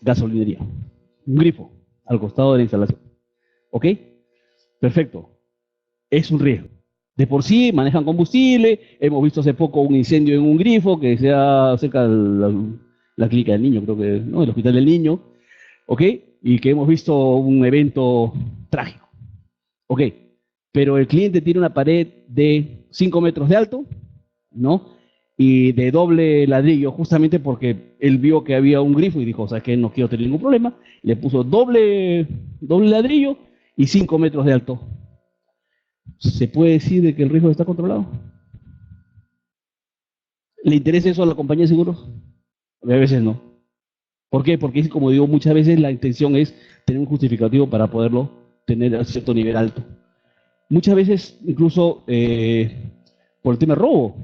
gasolinería, un grifo al costado de la instalación. ¿Ok? Perfecto. Es un riesgo. De por sí manejan combustible, hemos visto hace poco un incendio en un grifo que sea cerca de la clínica del niño, creo que, ¿no? El hospital del niño, ¿ok? Y que hemos visto un evento trágico, ¿ok? Pero el cliente tiene una pared de 5 metros de alto, ¿no? Y de doble ladrillo, justamente porque él vio que había un grifo y dijo, ¿sabes qué? No quiero tener ningún problema. Le puso doble ladrillo y 5 metros de alto. ¿Se puede decir de que el riesgo está controlado? ¿Le interesa eso a la compañía de seguros? A veces no. ¿Por qué? Porque, como digo, muchas veces la intención es tener un justificativo para poderlo tener a cierto nivel alto. Muchas veces, incluso por el tema de robo,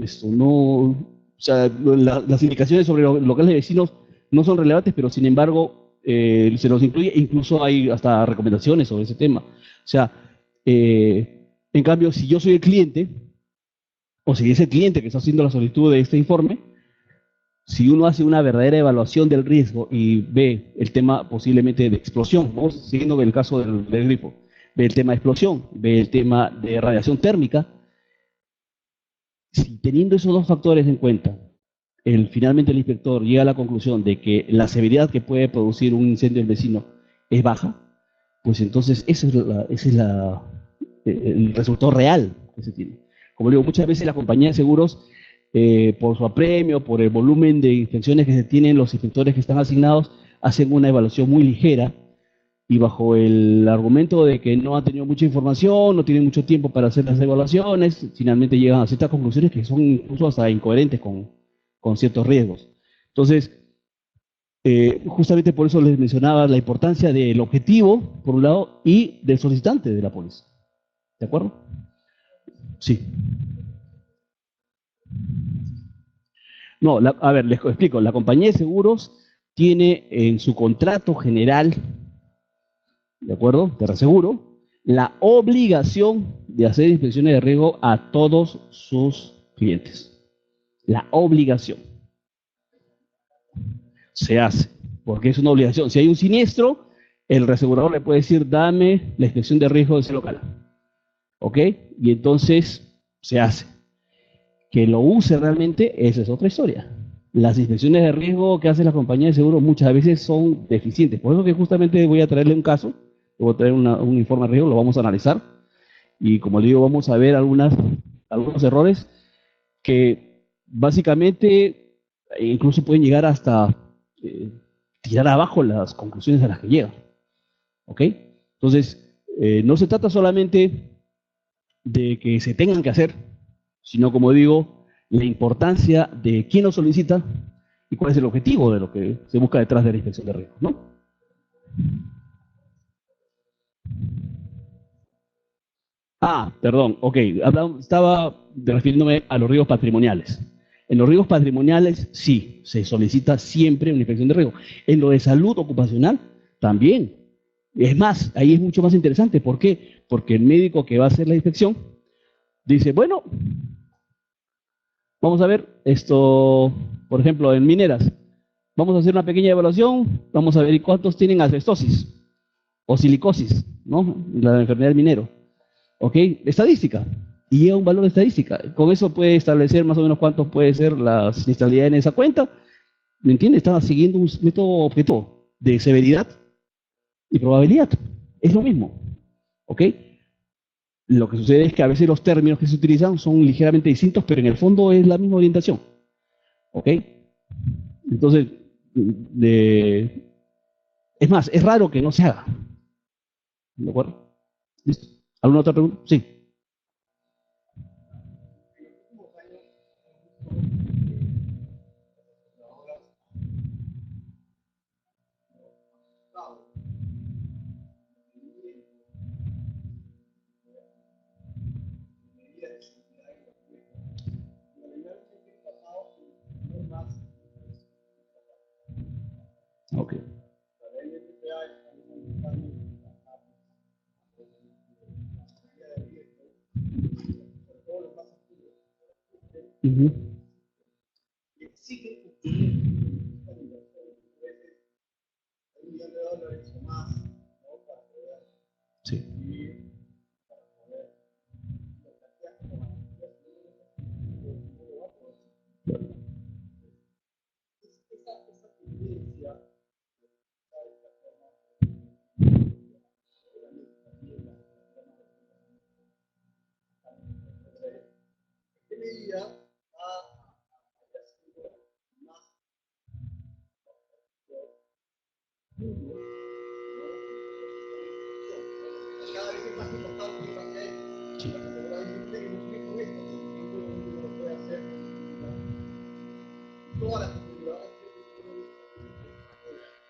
esto no, o sea, las indicaciones sobre los locales de vecinos no son relevantes, pero sin embargo se los incluye, incluso hay hasta recomendaciones sobre ese tema. O sea, en cambio, si yo soy el cliente, o si es el cliente que está haciendo la solicitud de este informe, si uno hace una verdadera evaluación del riesgo y ve el tema posiblemente de explosión, vamos siguiendo con el caso del grifo, ve el tema de explosión, ve el tema de radiación térmica, si teniendo esos dos factores en cuenta, finalmente el inspector llega a la conclusión de que la severidad que puede producir un incendio del vecino es baja, pues entonces ese es el resultado real que se tiene. Como digo, muchas veces la compañía de seguros, por su apremio, por el volumen de inspecciones que se tienen, los inspectores que están asignados hacen una evaluación muy ligera y bajo el argumento de que no han tenido mucha información, no tienen mucho tiempo para hacer las evaluaciones, finalmente llegan a ciertas conclusiones que son incluso hasta incoherentes con ciertos riesgos. Entonces, justamente por eso les mencionaba la importancia del objetivo, por un lado, y del solicitante de la póliza. ¿De acuerdo? Sí. No, a ver, les explico. La compañía de seguros tiene en su contrato general, ¿de acuerdo? De reaseguro, la obligación de hacer inspecciones de riesgo a todos sus clientes. La obligación se hace, porque es una obligación. Si hay un siniestro, el reasegurador le puede decir, dame la inspección de riesgo de ese local. ¿Ok? Y entonces se hace. Que lo use realmente, esa es otra historia. Las inspecciones de riesgo que hace la compañía de seguros muchas veces son deficientes. Por eso que justamente voy a traerle un caso, voy a traer un informe de riesgo, lo vamos a analizar. Y como le digo, vamos a ver algunos errores que básicamente incluso pueden llegar hasta tirar abajo las conclusiones a las que llegan. ¿Ok? Entonces, no se trata solamente de que se tengan que hacer, sino, como digo, la importancia de quién lo solicita y cuál es el objetivo de lo que se busca detrás de la inspección de riesgo, ¿no? Ah, perdón, ok, estaba refiriéndome a los riesgos patrimoniales. En los riesgos patrimoniales, sí, se solicita siempre una inspección de riesgo. En lo de salud ocupacional, también. Es más, ahí es mucho más interesante. ¿Por qué? Porque el médico que va a hacer la inspección dice, bueno, vamos a ver esto, por ejemplo, en mineras. Vamos a hacer una pequeña evaluación, vamos a ver cuántos tienen asbestosis o silicosis, ¿no? La enfermedad del minero. ¿Ok? Estadística. Y llega un valor de estadística. Con eso puede establecer más o menos cuánto puede ser la siniestralidad en esa cuenta. ¿Me entiendes? Está siguiendo un método objetivo de severidad y probabilidad. Es lo mismo. ¿Ok? Lo que sucede es que a veces los términos que se utilizan son ligeramente distintos, pero en el fondo es la misma orientación. ¿Ok? Entonces, de, es más, es raro que no se haga. ¿De acuerdo? ¿Listo? ¿Alguna otra pregunta? Sí. Ujú. Sí.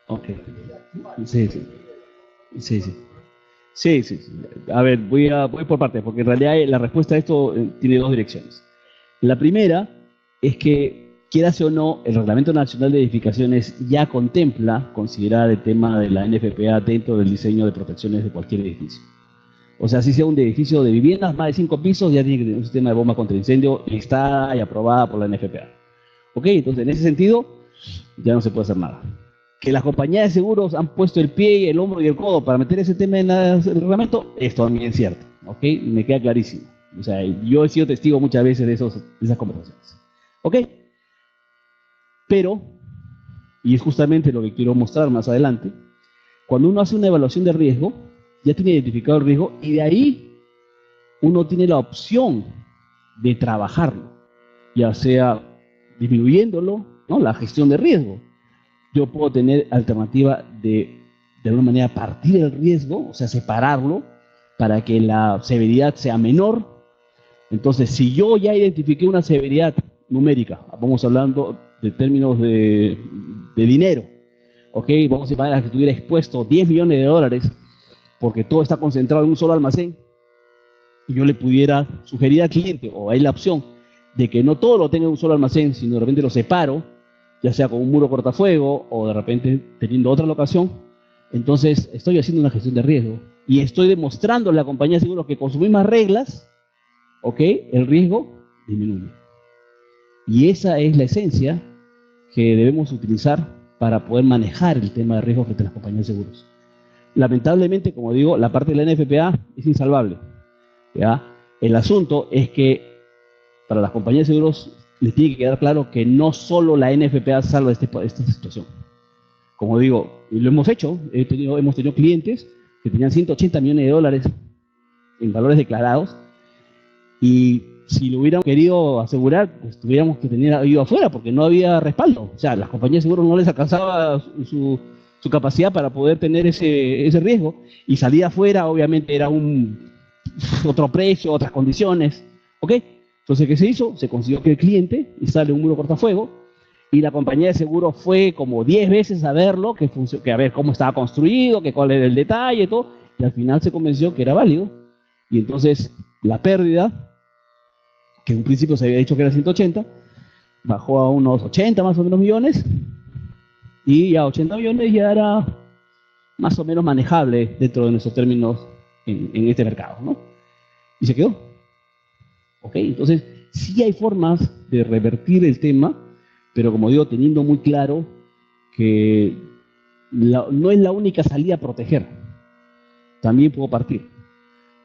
Ok. Sí, sí. Sí, sí. Sí, sí, sí. A ver, voy por partes, porque en realidad la respuesta a esto tiene dos direcciones. La primera es que, quieras o no, el Reglamento Nacional de Edificaciones ya contempla considerar el tema de la NFPA dentro del diseño de protecciones de cualquier edificio. O sea, si sea un edificio de viviendas, más de 5 pisos, ya tiene que tener un sistema de bomba contra incendio listada y aprobada por la NFPA. Ok, entonces en ese sentido ya no se puede hacer nada. Que las compañías de seguros han puesto el pie, el hombro y el codo para meter ese tema en el reglamento, esto también es cierto. Ok, me queda clarísimo. O sea, yo he sido testigo muchas veces de esas conversaciones. Ok, pero, y es justamente lo que quiero mostrar más adelante, cuando uno hace una evaluación de riesgo, ya tiene identificado el riesgo y de ahí uno tiene la opción de trabajarlo, ya sea disminuyéndolo, ¿no? La gestión de riesgo. Yo puedo tener alternativa de alguna manera partir el riesgo, o sea, separarlo para que la severidad sea menor. Entonces, si yo ya identifiqué una severidad numérica, vamos hablando de términos de dinero, ¿ok? Vamos a imaginar que estuviera expuesto 10 millones de dólares porque todo está concentrado en un solo almacén, y yo le pudiera sugerir al cliente, o hay la opción, de que no todo lo tenga en un solo almacén, sino de repente lo separo, ya sea con un muro cortafuego o de repente teniendo otra locación. Entonces estoy haciendo una gestión de riesgo y estoy demostrando a la compañía de seguros que con sus mismas reglas, ¿ok?, el riesgo disminuye. Y esa es la esencia que debemos utilizar para poder manejar el tema de riesgo frente a las compañías de seguros. Lamentablemente, como digo, la parte de la NFPA es insalvable, ¿ya? El asunto es que para las compañías de seguros les tiene que quedar claro que no solo la NFPA salva esta situación. Como digo, y lo hemos hecho, hemos tenido clientes que tenían 180 millones de dólares en valores declarados, y si lo hubieran querido asegurar, pues tuviéramos que tener ido afuera porque no había respaldo. O sea, las compañías de seguros no les alcanzaba su capacidad para poder tener ese riesgo, y salir afuera obviamente era otro precio, otras condiciones. ¿Ok? Entonces, ¿qué se hizo? Se consiguió que el cliente instale un muro cortafuego, y la compañía de seguro fue como 10 veces a verlo, que a ver cómo estaba construido, que cuál era el detalle, todo, y al final se convenció que era válido. Y entonces la pérdida, que en un principio se había dicho que era 180, bajó a unos 80 más o menos millones, y a 80 millones ya era más o menos manejable dentro de nuestros términos en este mercado, ¿no? Y se quedó. ¿Ok? Entonces, sí hay formas de revertir el tema, pero como digo, teniendo muy claro que no es la única salida a proteger. También puedo partir.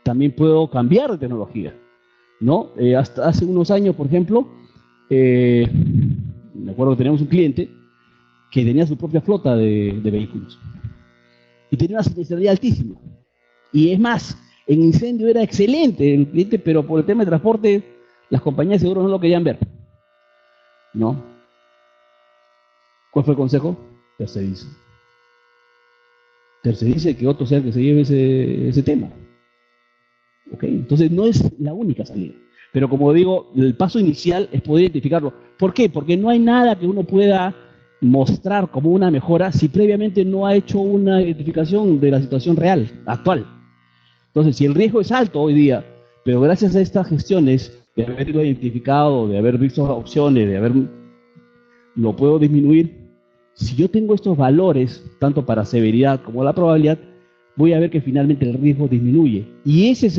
También puedo cambiar de tecnología, ¿no? Hasta hace unos años, por ejemplo, me acuerdo que teníamos un cliente que tenía su propia flota de vehículos y tenía una siniestralidad altísima. Y es más, en incendio era excelente el cliente, pero por el tema de transporte, las compañías de seguros no lo querían ver, ¿no? ¿Cuál fue el consejo? Terceriza. Terceriza, que otro sea el que se lleve ese tema. ¿Ok? Entonces no es la única salida. Pero como digo, el paso inicial es poder identificarlo. ¿Por qué? Porque no hay nada que uno pueda mostrar como una mejora si previamente no ha hecho una identificación de la situación real, actual. Entonces, si el riesgo es alto hoy día, pero gracias a estas gestiones, de haberlo identificado, de haber visto opciones, lo puedo disminuir. Si yo tengo estos valores, tanto para severidad como la probabilidad, voy a ver que finalmente el riesgo disminuye. Y ese es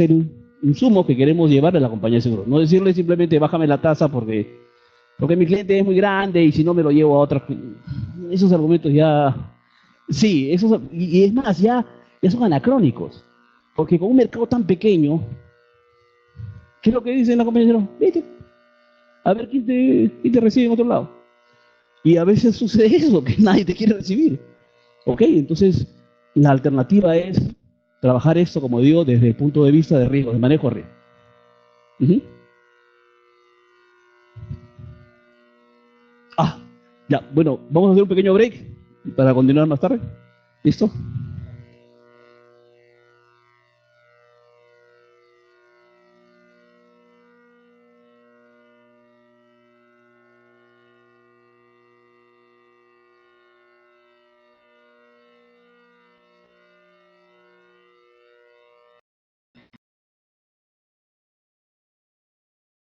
insumos que queremos llevar a la compañía de seguros. No decirle simplemente bájame la tasa porque mi cliente es muy grande y si no me lo llevo a otra. Esos argumentos ya, sí, y es más, ya son anacrónicos. Porque con un mercado tan pequeño, ¿qué es lo que dicen la compañía de seguros? Vete, a ver quién te recibe en otro lado. Y a veces sucede eso, que nadie te quiere recibir. Ok, entonces la alternativa es trabajar esto, como digo, desde el punto de vista de riesgo, de manejo de riesgo. Ujú. Ya, bueno, vamos a hacer un pequeño break para continuar más tarde. ¿Listo?